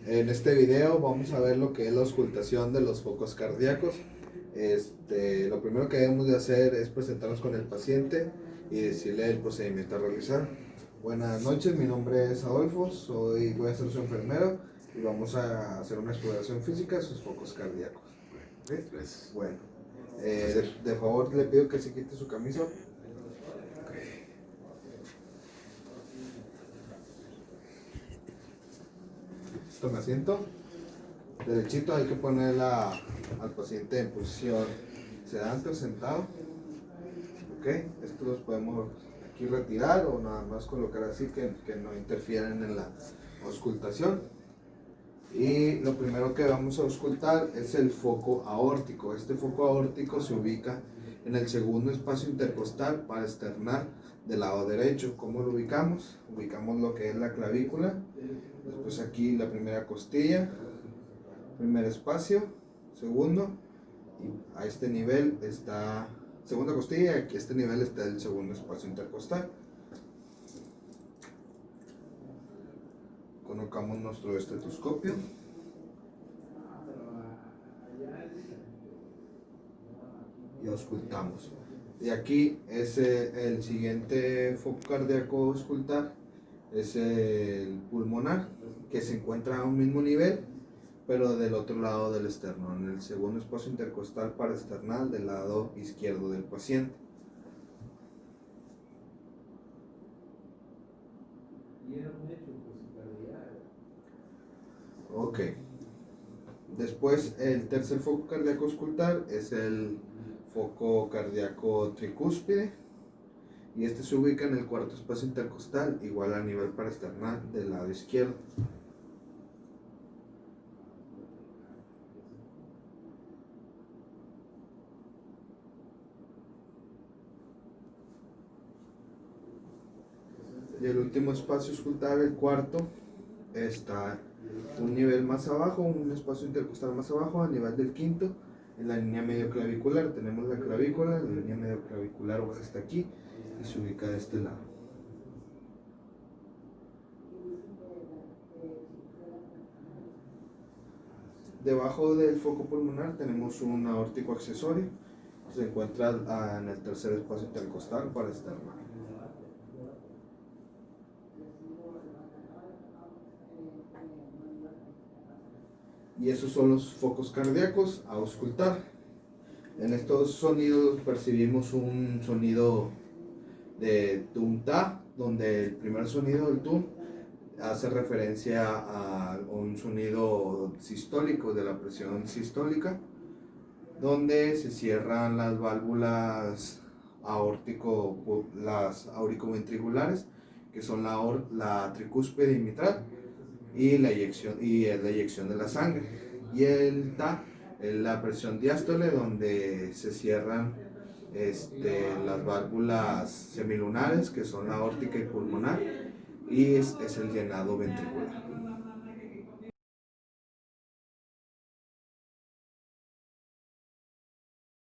En este video vamos a ver lo que es la auscultación de los focos cardíacos. Lo primero que debemos de hacer es presentarnos con el paciente y decirle el procedimiento a realizar. Buenas noches, mi nombre es Adolfo, voy a ser su enfermero y vamos a hacer una exploración física de sus focos cardíacos. ¿Sí? Gracias. Bueno, de favor le pido que se quite su camisa. Tome asiento. Derechito, hay que poner al paciente en posición sedante o sentado. Ok, estos los podemos aquí retirar o nada más colocar así que no interfieren en la auscultación. Y lo primero que vamos a auscultar es el foco aórtico. Este foco aórtico se ubica en el segundo espacio intercostal parasternal del lado derecho. ¿Cómo lo ubicamos? Ubicamos lo que es la clavícula, después aquí la primera costilla, primer espacio, segundo, y a este nivel está segunda costilla, y aquí a este nivel está el segundo espacio intercostal. Colocamos nuestro estetoscopio y auscultamos. Y aquí es el siguiente foco cardíaco a auscultar, es el pulmonar, que se encuentra a un mismo nivel, pero del otro lado del esternón, en el segundo espacio intercostal paraesternal del lado izquierdo del paciente. Ok. Después, el tercer foco cardíaco auscultar es el foco cardíaco tricúspide, y este se ubica en el cuarto espacio intercostal, igual a nivel paraesternal del lado izquierdo. Y el último espacio auscultar, el cuarto, está un nivel más abajo, un espacio intercostal más abajo, a nivel del quinto, en la línea medio clavicular. Tenemos la clavícula, la línea medio clavicular baja hasta aquí y se ubica de este lado. Debajo del foco pulmonar tenemos un aórtico accesorio, se encuentra en el tercer espacio intercostal paraesternal. Y esos son los focos cardíacos a auscultar. En estos sonidos percibimos un sonido de tum-ta, donde el primer sonido del tum hace referencia a un sonido sistólico, de la presión sistólica, donde se cierran las válvulas las auriculoventriculares, que son la tricúspide y mitral, y la eyección de la sangre. Y el ta es la presión diástole, donde se cierran las válvulas semilunares, que son la aórtica y pulmonar, y es el llenado ventricular.